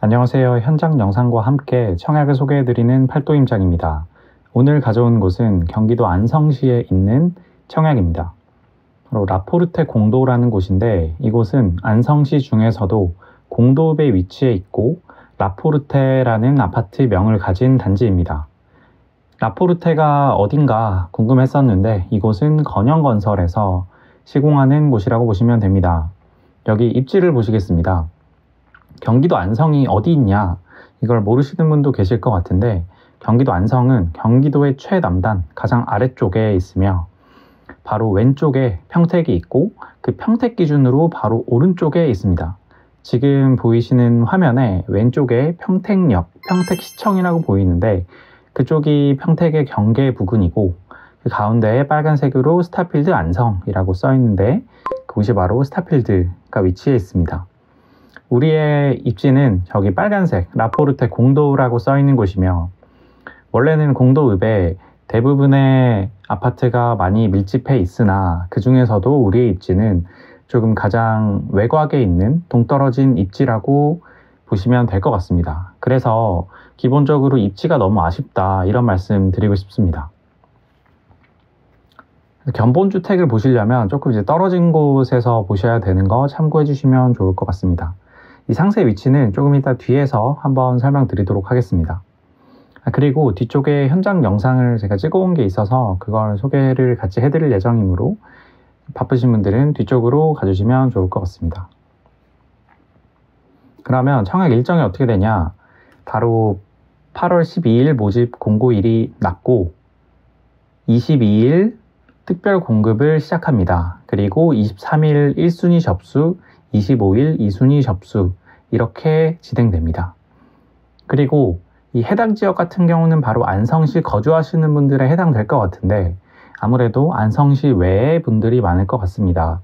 안녕하세요. 현장 영상과 함께 청약을 소개해드리는 팔도임장입니다. 오늘 가져온 곳은 경기도 안성시에 있는 청약입니다. 바로 라포르테 공도라는 곳인데, 이곳은 안성시 중에서도 공도읍에 위치해 있고 라포르테라는 아파트명을 가진 단지입니다. 라포르테가 어딘가 궁금했었는데 이곳은 건영건설에서 시공하는 곳이라고 보시면 됩니다. 여기 입지를 보시겠습니다. 경기도 안성이 어디 있냐, 이걸 모르시는 분도 계실 것 같은데, 경기도 안성은 경기도의 최남단 가장 아래쪽에 있으며 바로 왼쪽에 평택이 있고 그 평택 기준으로 바로 오른쪽에 있습니다. 지금 보이시는 화면에 왼쪽에 평택역, 평택시청이라고 보이는데 그쪽이 평택의 경계 부근이고, 그 가운데에 빨간색으로 스타필드 안성이라고 써 있는데 그곳이 바로 스타필드가 위치해 있습니다. 우리의 입지는 저기 빨간색 라포르테 공도라고 써 있는 곳이며, 원래는 공도읍에 대부분의 아파트가 많이 밀집해 있으나 그 중에서도 우리의 입지는 조금 가장 외곽에 있는 동떨어진 입지라고 보시면 될 것 같습니다. 그래서 기본적으로 입지가 너무 아쉽다, 이런 말씀 드리고 싶습니다. 견본주택을 보시려면 조금 이제 떨어진 곳에서 보셔야 되는 거 참고해 주시면 좋을 것 같습니다. 이 상세 위치는 조금 이따 뒤에서 한번 설명드리도록 하겠습니다. 그리고 뒤쪽에 현장 영상을 제가 찍어온 게 있어서 그걸 소개를 같이 해드릴 예정이므로 바쁘신 분들은 뒤쪽으로 가주시면 좋을 것 같습니다. 그러면 청약 일정이 어떻게 되냐, 바로 8월 12일 모집 공고일이 났고 22일 특별 공급을 시작합니다. 그리고 23일 1순위 접수, 25일 2순위 접수, 이렇게 진행됩니다. 그리고 이 해당 지역 같은 경우는 바로 안성시 거주하시는 분들에 해당될 것 같은데 아무래도 안성시 외의 분들이 많을 것 같습니다.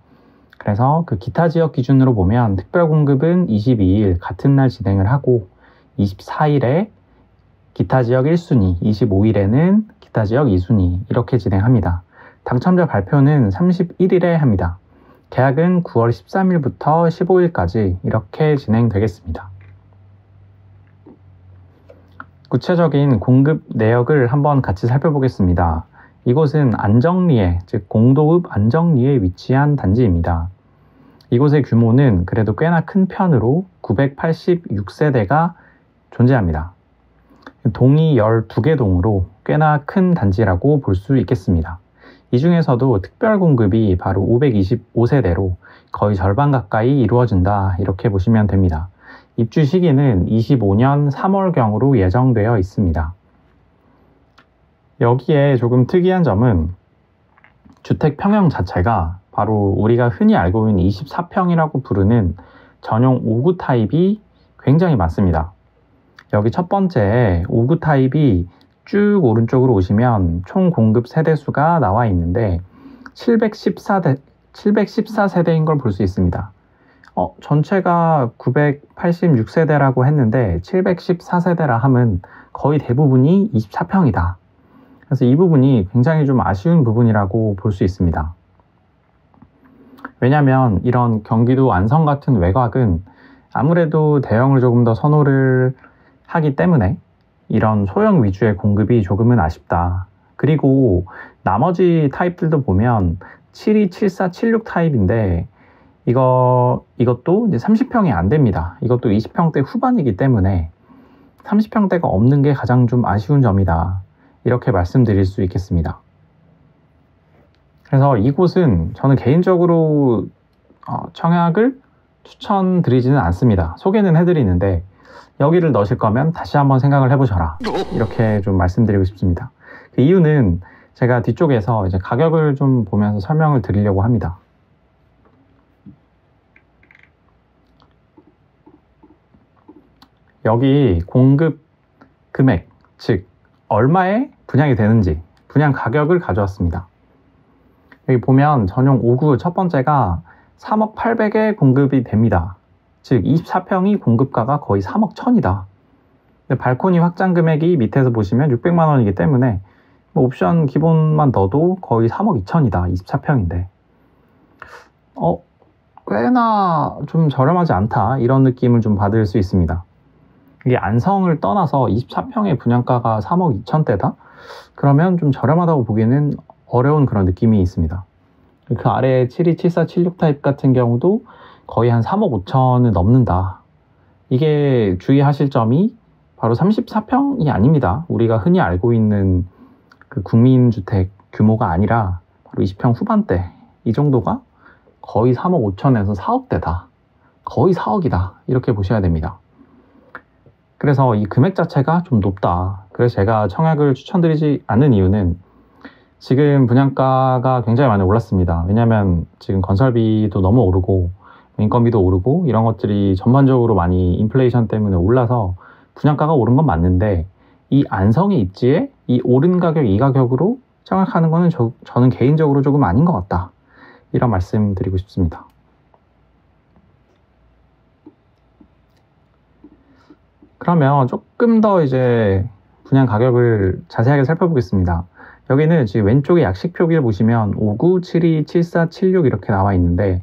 그래서 그 기타 지역 기준으로 보면 특별 공급은 22일 같은 날 진행을 하고 24일에 기타 지역 1순위, 25일에는 기타 지역 2순위, 이렇게 진행합니다. 당첨자 발표는 31일에 합니다. 계약은 9월 13일부터 15일까지 이렇게 진행되겠습니다. 구체적인 공급 내역을 한번 같이 살펴보겠습니다. 이곳은 안정리에, 즉 공도읍 안정리에 위치한 단지입니다. 이곳의 규모는 그래도 꽤나 큰 편으로 986세대가 존재합니다. 동이 12개 동으로 꽤나 큰 단지라고 볼 수 있겠습니다. 이 중에서도 특별 공급이 바로 525세대로 거의 절반 가까이 이루어진다, 이렇게 보시면 됩니다. 입주 시기는 25년 3월경으로 예정되어 있습니다. 여기에 조금 특이한 점은 주택 평형 자체가 바로 우리가 흔히 알고 있는 24평이라고 부르는 전용 5구 타입이 굉장히 많습니다. 여기 첫 번째 5구 타입이 쭉 오른쪽으로 오시면 총 공급 세대수가 나와 있는데 714세대인 걸 볼 수 있습니다. 전체가 986세대라고 했는데 714세대라 함은 거의 대부분이 24평이다. 그래서 이 부분이 굉장히 좀 아쉬운 부분이라고 볼 수 있습니다. 왜냐하면 이런 경기도 안성 같은 외곽은 아무래도 대형을 조금 더 선호를 하기 때문에 이런 소형 위주의 공급이 조금은 아쉽다. 그리고 나머지 타입들도 보면 72, 74, 76 타입인데 이것도 이제 30평이 안 됩니다. 이것도 20평대 후반이기 때문에 30평대가 없는 게 가장 좀 아쉬운 점이다, 이렇게 말씀드릴 수 있겠습니다. 그래서 이곳은 저는 개인적으로 청약을 추천드리지는 않습니다. 소개는 해드리는데 여기를 넣으실 거면 다시 한번 생각을 해보셔라, 이렇게 좀 말씀드리고 싶습니다. 그 이유는 제가 뒤쪽에서 이제 가격을 좀 보면서 설명을 드리려고 합니다. 여기 공급 금액, 즉 얼마에 분양이 되는지 분양 가격을 가져왔습니다. 여기 보면 전용 5구 첫 번째가 3억 800에 공급이 됩니다. 즉 24평이 공급가가 거의 3억 1000이다. 근데 발코니 확장 금액이 밑에서 보시면 600만 원이기 때문에 옵션 기본만 넣어도 거의 3억 2천이다. 24평인데 꽤나 좀 저렴하지 않다, 이런 느낌을 좀 받을 수 있습니다. 이게 안성을 떠나서 24평의 분양가가 3억 2천대다? 그러면 좀 저렴하다고 보기에는 어려운 그런 느낌이 있습니다. 그 아래 72, 74, 76 타입 같은 경우도 거의 한 3억 5천을 넘는다. 이게 주의하실 점이 바로 34평이 아닙니다. 우리가 흔히 알고 있는 그 국민주택 규모가 아니라 바로 20평 후반대, 이 정도가 거의 3억 5천에서 4억대다. 거의 4억이다. 이렇게 보셔야 됩니다. 그래서 이 금액 자체가 좀 높다. 그래서 제가 청약을 추천드리지 않는 이유는 지금 분양가가 굉장히 많이 올랐습니다. 왜냐하면 지금 건설비도 너무 오르고 인건비도 오르고 이런 것들이 전반적으로 많이 인플레이션 때문에 올라서 분양가가 오른 건 맞는데, 이 안성의 입지에 이 오른 가격, 이 가격으로 청약하는 거는 저는 개인적으로 조금 아닌 것 같다. 이런 말씀 드리고 싶습니다. 그러면 조금 더 이제 분양 가격을 자세하게 살펴보겠습니다. 여기는 지금 왼쪽에 약식 표기를 보시면 59, 72, 74, 76 이렇게 나와 있는데,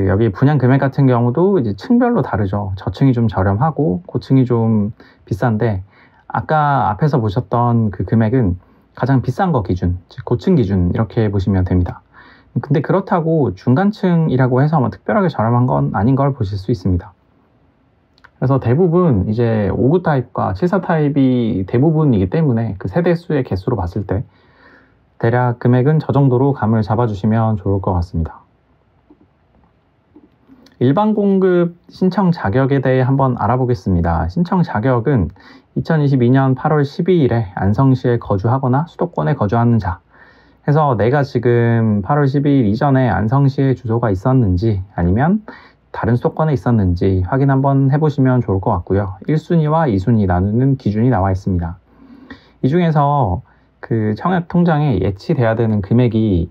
여기 분양 금액 같은 경우도 이제 층별로 다르죠. 저층이 좀 저렴하고 고층이 좀 비싼데, 아까 앞에서 보셨던 그 금액은 가장 비싼 거 기준, 즉 고층 기준 이렇게 보시면 됩니다. 근데 그렇다고 중간층이라고 해서 특별하게 저렴한 건 아닌 걸 보실 수 있습니다. 그래서 대부분 이제 59 타입과 74 타입이 대부분이기 때문에 그 세대수의 개수로 봤을 때 대략 금액은 저 정도로 감을 잡아주시면 좋을 것 같습니다. 일반 공급 신청 자격에 대해 한번 알아보겠습니다. 신청 자격은 2022년 8월 12일에 안성시에 거주하거나 수도권에 거주하는 자 해서, 내가 지금 8월 12일 이전에 안성시에 주소가 있었는지 아니면 다른 수도권에 있었는지 확인 한번 해보시면 좋을 것 같고요. 1순위와 2순위 나누는 기준이 나와 있습니다. 이 중에서 그 청약 통장에 예치돼야 되는 금액이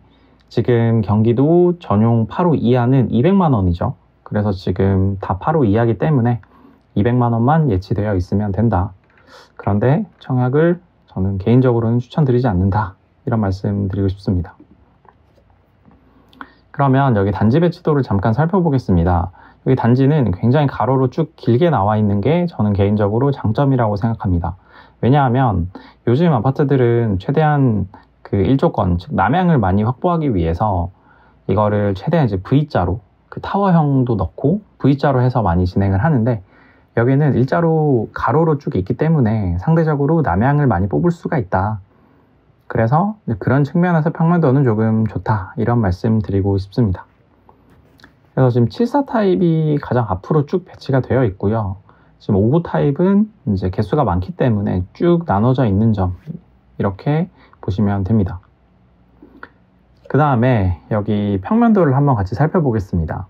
지금 경기도 전용 8호 이하는 200만 원이죠. 그래서 지금 다 8호 이하기 때문에 200만 원만 예치되어 있으면 된다. 그런데 청약을 저는 개인적으로는 추천드리지 않는다. 이런 말씀 드리고 싶습니다. 그러면 여기 단지 배치도를 잠깐 살펴보겠습니다. 여기 단지는 굉장히 가로로 쭉 길게 나와 있는 게 저는 개인적으로 장점이라고 생각합니다. 왜냐하면 요즘 아파트들은 최대한 그 일조권, 즉 남향을 많이 확보하기 위해서 이거를 최대한 이제 V자로, 그 타워형도 넣고 V자로 해서 많이 진행을 하는데, 여기는 일자로 가로로 쭉 있기 때문에 상대적으로 남향을 많이 뽑을 수가 있다. 그래서 그런 측면에서 평면도는 조금 좋다. 이런 말씀 드리고 싶습니다. 그래서 지금 74 타입이 가장 앞으로 쭉 배치가 되어 있고요. 지금 59 타입은 이제 개수가 많기 때문에 쭉 나눠져 있는 점, 이렇게 보시면 됩니다. 그 다음에 여기 평면도를 한번 같이 살펴보겠습니다.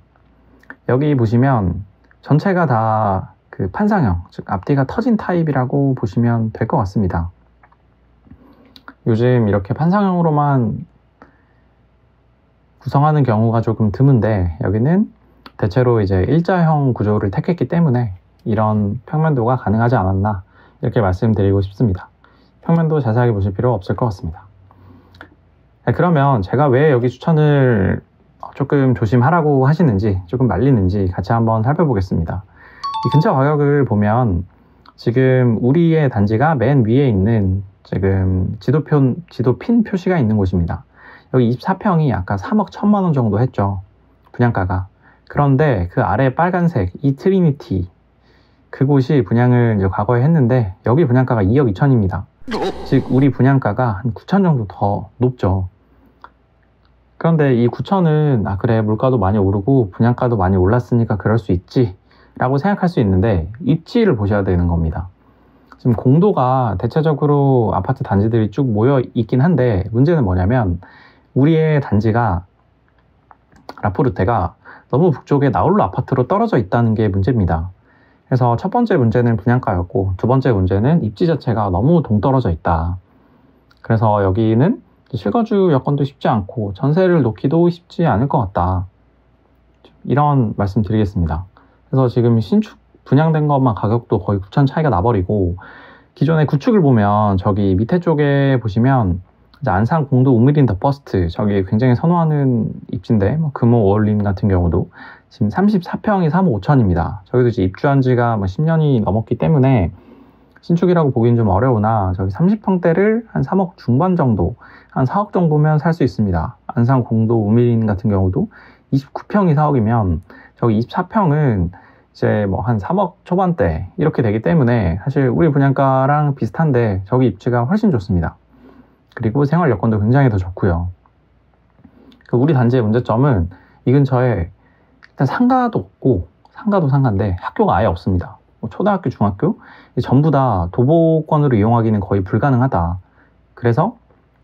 여기 보시면 전체가 다 그 판상형, 즉 앞뒤가 터진 타입이라고 보시면 될 것 같습니다. 요즘 이렇게 판상형으로만 구성하는 경우가 조금 드문데, 여기는 대체로 이제 일자형 구조를 택했기 때문에 이런 평면도가 가능하지 않았나, 이렇게 말씀드리고 싶습니다. 평면도 자세하게 보실 필요 없을 것 같습니다. 그러면 제가 왜 여기 추천을 조금 조심하라고 하시는지, 조금 말리는지 같이 한번 살펴보겠습니다. 이 근처 가격을 보면 지금 우리의 단지가 맨 위에 있는 지금 지도핀 표시가 있는 곳입니다. 여기 24평이 아까 3억 1천만 원 정도 했죠, 분양가가. 그런데 그 아래 빨간색 이 트리니티, 그곳이 분양을 이제 과거에 했는데 여기 분양가가 2억 2천입니다. 즉 우리 분양가가 한 9천 정도 더 높죠. 그런데 이 9천은 그래 물가도 많이 오르고 분양가도 많이 올랐으니까 그럴 수 있지 라고 생각할 수 있는데, 입지를 보셔야 되는 겁니다. 지금 공도가 대체적으로 아파트 단지들이 쭉 모여 있긴 한데, 문제는 뭐냐면 우리의 단지가, 라포르테가 너무 북쪽에 나홀로 아파트로 떨어져 있다는 게 문제입니다. 그래서 첫 번째 문제는 분양가였고, 두 번째 문제는 입지 자체가 너무 동떨어져 있다. 그래서 여기는 실거주 여건도 쉽지 않고 전세를 놓기도 쉽지 않을 것 같다. 이런 말씀 드리겠습니다. 그래서 지금 신축 분양된 것만 가격도 거의 9천 차이가 나버리고, 기존의 구축을 보면 저기 밑에 쪽에 보시면 이제 안산 공도 우미린 더 퍼스트, 저기 굉장히 선호하는 입지인데, 뭐 금호 워홀림 같은 경우도 지금 34평이 3억 5천입니다. 저기도 이제 입주한 지가 뭐 10년이 넘었기 때문에 신축이라고 보기는 좀 어려우나, 저기 30평대를 한 3억 중반 정도, 한 4억 정도면 살 수 있습니다. 안산 공도 우미린 같은 경우도 29평이 4억이면 저기 24평은 이제 뭐 한 3억 초반대 이렇게 되기 때문에 사실 우리 분양가랑 비슷한데 저기 입지가 훨씬 좋습니다. 그리고 생활 여건도 굉장히 더 좋고요. 우리 단지의 문제점은 이 근처에 일단 상가도 없고, 상가도 상가인데 학교가 아예 없습니다. 뭐 초등학교, 중학교 전부 다 도보권으로 이용하기는 거의 불가능하다. 그래서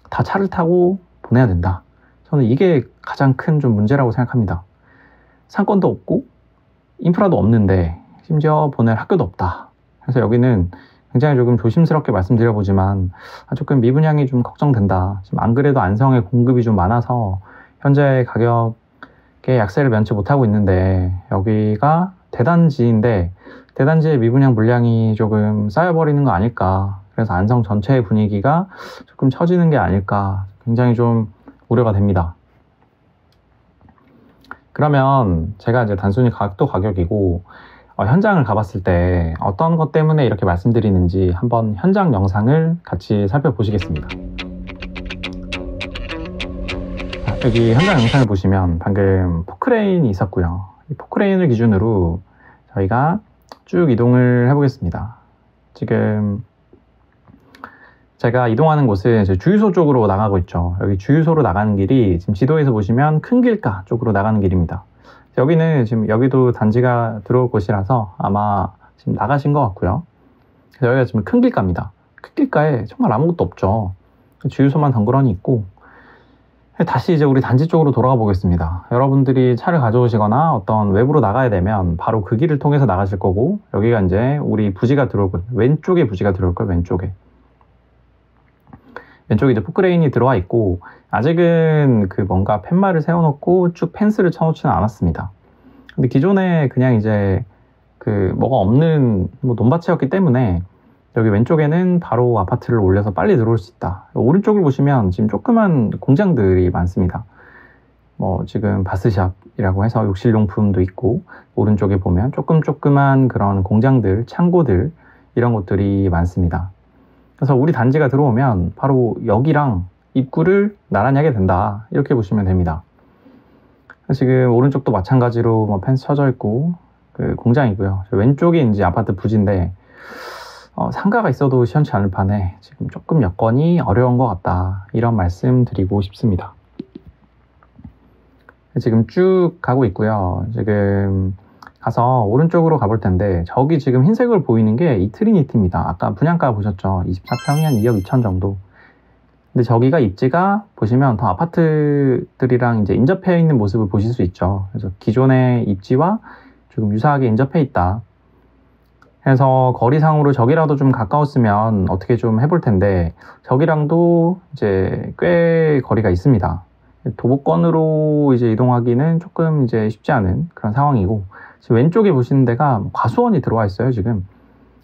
다 차를 타고 보내야 된다. 저는 이게 가장 큰 좀 문제라고 생각합니다. 상권도 없고 인프라도 없는데 심지어 보낼 학교도 없다. 그래서 여기는 굉장히 조금 조심스럽게 말씀드려보지만 조금 미분양이 좀 걱정된다. 지금 안 그래도 안성에 공급이 좀 많아서 현재 가격에 약세를 면치 못하고 있는데, 여기가 대단지인데 대단지의 미분양 물량이 조금 쌓여버리는 거 아닐까. 그래서 안성 전체의 분위기가 조금 처지는 게 아닐까, 굉장히 좀 우려가 됩니다. 그러면 제가 이제 단순히 가격도 가격이고 현장을 가봤을 때 어떤 것 때문에 이렇게 말씀드리는지 한번 현장 영상을 같이 살펴보시겠습니다. 여기 현장 영상을 보시면 방금 포크레인이 있었고요. 이 포크레인을 기준으로 저희가 쭉 이동을 해보겠습니다. 지금 제가 이동하는 곳은 이제 주유소 쪽으로 나가고 있죠. 여기 주유소로 나가는 길이 지금 지도에서 보시면 큰 길가 쪽으로 나가는 길입니다. 여기는 지금 여기도 단지가 들어올 곳이라서 아마 지금 나가신 것 같고요. 그래서 여기가 지금 큰 길가입니다. 큰 길가에 정말 아무것도 없죠. 주유소만 덩그러니 있고. 다시 이제 우리 단지 쪽으로 돌아가 보겠습니다. 여러분들이 차를 가져오시거나 어떤 외부로 나가야 되면 바로 그 길을 통해서 나가실 거고, 여기가 이제 우리 부지가 들어올 거예요. 왼쪽에 부지가 들어올 거예요. 왼쪽에 이제 포크레인이 들어와 있고, 아직은 그 뭔가 팻말을 세워놓고 쭉 펜스를 쳐놓지는 않았습니다. 근데 기존에 그냥 이제 그 뭐가 없는 뭐 논밭이었기 때문에 여기 왼쪽에는 바로 아파트를 올려서 빨리 들어올 수 있다. 오른쪽을 보시면 지금 조그만 공장들이 많습니다. 뭐 지금 바스샵이라고 해서 욕실용품도 있고, 오른쪽에 보면 조그만 그런 공장들, 창고들, 이런 곳들이 많습니다. 그래서 우리 단지가 들어오면 바로 여기랑 입구를 나란히 하게 된다. 이렇게 보시면 됩니다. 지금 오른쪽도 마찬가지로 뭐 펜스 쳐져 있고 그 공장이고요. 왼쪽이 이제 아파트 부지인데 상가가 있어도 시원치 않을 판에 지금 조금 여건이 어려운 것 같다. 이런 말씀 드리고 싶습니다. 지금 쭉 가고 있고요. 지금 가서 오른쪽으로 가볼 텐데, 저기 지금 흰색으로 보이는 게 이 트리니티입니다. 아까 분양가 보셨죠? 24평이 한 2억 2천 정도. 근데 저기가 입지가 보시면 더 아파트들이랑 이제 인접해 있는 모습을 보실 수 있죠. 그래서 기존의 입지와 조금 유사하게 인접해 있다. 그래서 거리상으로 저기라도 좀 가까웠으면 어떻게 좀 해볼 텐데, 저기랑도 이제 꽤 거리가 있습니다. 도보권으로 이제 이동하기는 조금 이제 쉽지 않은 그런 상황이고, 지금 왼쪽에 보시는 데가 과수원이 들어와 있어요, 지금.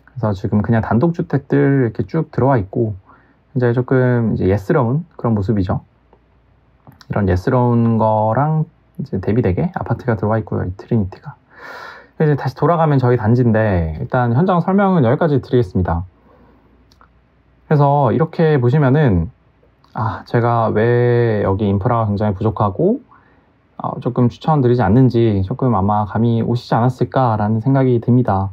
그래서 지금 그냥 단독주택들 이렇게 쭉 들어와 있고, 이제 조금 이제 예스러운 그런 모습이죠. 이런 예스러운 거랑 이제 대비되게 아파트가 들어와 있고요, 이 트리니티가. 이제 다시 돌아가면 저희 단지인데, 일단 현장 설명은 여기까지 드리겠습니다. 그래서 이렇게 보시면은, 제가 왜 여기 인프라가 굉장히 부족하고 조금 추천드리지 않는지 조금 아마 감이 오시지 않았을까라는 생각이 듭니다.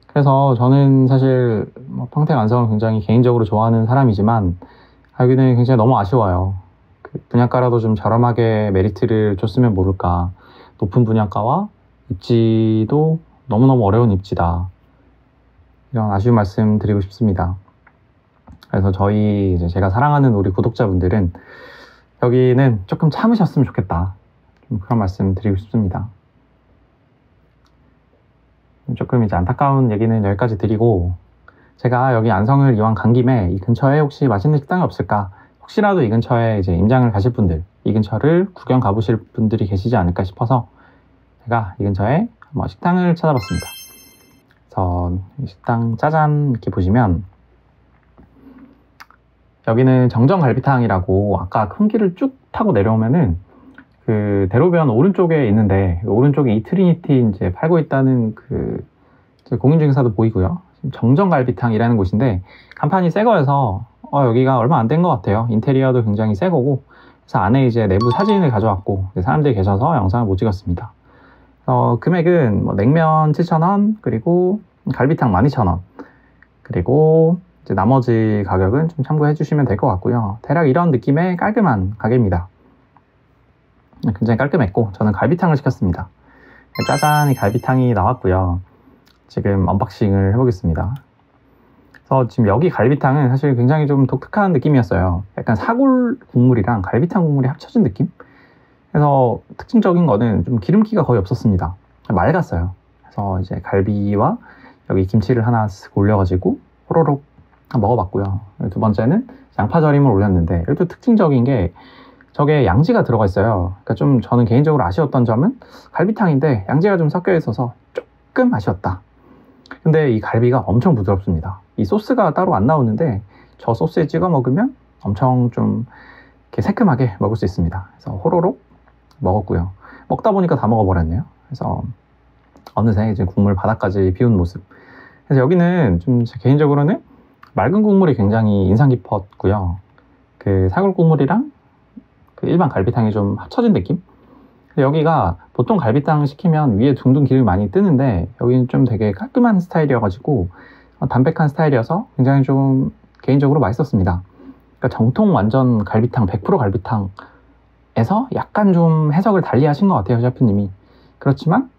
그래서 저는 사실 평택 안성을 굉장히 개인적으로 좋아하는 사람이지만 여기는 굉장히 너무 아쉬워요. 그 분양가라도 좀 저렴하게 메리트를 줬으면 모를까. 높은 분양가와 입지도 너무너무 어려운 입지다. 이런 아쉬운 말씀 드리고 싶습니다. 그래서 저희 이제 제가 사랑하는 우리 구독자분들은 여기는 조금 참으셨으면 좋겠다. 좀 그런 말씀 드리고 싶습니다. 조금 이제 안타까운 얘기는 여기까지 드리고, 제가 여기 안성을 이왕 간 김에 이 근처에 혹시 맛있는 식당이 없을까? 혹시라도 이 근처에 이제 임장을 가실 분들, 이 근처를 구경 가보실 분들이 계시지 않을까 싶어서 제가 이 근처에 한번 식당을 찾아봤습니다. 그래서 이 식당 짜잔 이렇게 보시면 여기는 정정갈비탕이라고 아까 큰 길을 쭉 타고 내려오면은 그 대로변 오른쪽에 있는데 오른쪽에 이트리니티 이제 팔고 있다는 그 공인중개사도 보이고요. 정정갈비탕이라는 곳인데 간판이 새 거여서 여기가 얼마 안 된 것 같아요. 인테리어도 굉장히 새 거고 그래서 안에 이제 내부 사진을 가져왔고 사람들이 계셔서 영상을 못 찍었습니다. 금액은 뭐 냉면 7,000원 그리고 갈비탕 12,000원 그리고 이제 나머지 가격은 좀 참고해 주시면 될 것 같고요. 대략 이런 느낌의 깔끔한 가게입니다. 굉장히 깔끔했고 저는 갈비탕을 시켰습니다. 짜잔, 갈비탕이 나왔고요. 지금 언박싱을 해보겠습니다. 그래서 지금 여기 갈비탕은 사실 굉장히 좀 독특한 느낌이었어요. 약간 사골 국물이랑 갈비탕 국물이 합쳐진 느낌? 그래서 특징적인 거는 좀 기름기가 거의 없었습니다. 맑았어요. 그래서 이제 갈비와 여기 김치를 하나 쓱 올려가지고 호로록 먹어봤고요. 두 번째는 양파절임을 올렸는데 이것도 특징적인 게 저게 양지가 들어가 있어요. 그러니까 좀 저는 개인적으로 아쉬웠던 점은 갈비탕인데 양지가 좀 섞여 있어서 조금 아쉬웠다. 근데 이 갈비가 엄청 부드럽습니다. 이 소스가 따로 안 나오는데 저 소스에 찍어 먹으면 엄청 좀 이렇게 새콤하게 먹을 수 있습니다. 그래서 호로록 먹었고요. 먹다 보니까 다 먹어버렸네요. 그래서 어느새 이제 국물 바닥까지 비운 모습. 그래서 여기는 좀 개인적으로는 맑은 국물이 굉장히 인상 깊었고요. 그 사골 국물이랑 그 일반 갈비탕이 좀 합쳐진 느낌? 여기가 보통 갈비탕 시키면 위에 둥둥 기름이 많이 뜨는데 여기는 좀 되게 깔끔한 스타일이어가지고 담백한 스타일이어서 굉장히 좀 개인적으로 맛있었습니다. 그러니까 정통 완전 갈비탕 100% 갈비탕에서 약간 좀 해석을 달리 하신 것 같아요, 셰프님이. 그렇지만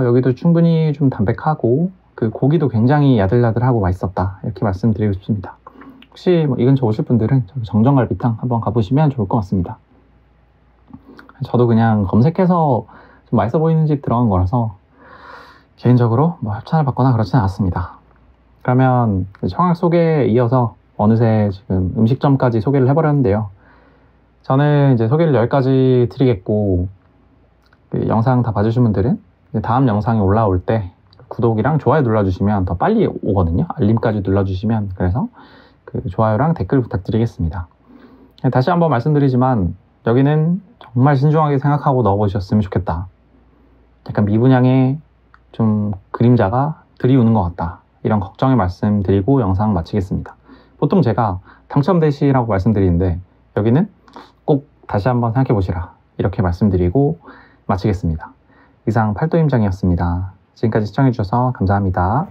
여기도 충분히 좀 담백하고 그 고기도 굉장히 야들야들하고 맛있었다, 이렇게 말씀드리고 싶습니다. 혹시 이 근처 오실 분들은 정정갈비탕 한번 가보시면 좋을 것 같습니다. 저도 그냥 검색해서 좀 맛있어 보이는 집 들어간 거라서 개인적으로 뭐 협찬을 받거나 그렇지는 않았습니다. 그러면 청약 소개에 이어서 어느새 지금 음식점까지 소개를 해버렸는데요. 저는 이제 소개를 여기까지 드리겠고 그 영상 다 봐주신 분들은 다음 영상이 올라올 때 구독이랑 좋아요 눌러주시면 더 빨리 오거든요. 알림까지 눌러주시면. 그래서 그 좋아요랑 댓글 부탁드리겠습니다. 다시 한번 말씀드리지만 여기는 정말 신중하게 생각하고 넣어보셨으면 좋겠다. 약간 미분양의 좀 그림자가 들이우는 것 같다, 이런 걱정의 말씀 드리고 영상 마치겠습니다. 보통 제가 당첨되시라고 말씀드리는데 여기는 꼭 다시 한번 생각해 보시라, 이렇게 말씀드리고 마치겠습니다. 이상 팔도임장이었습니다. 지금까지 시청해 주셔서 감사합니다.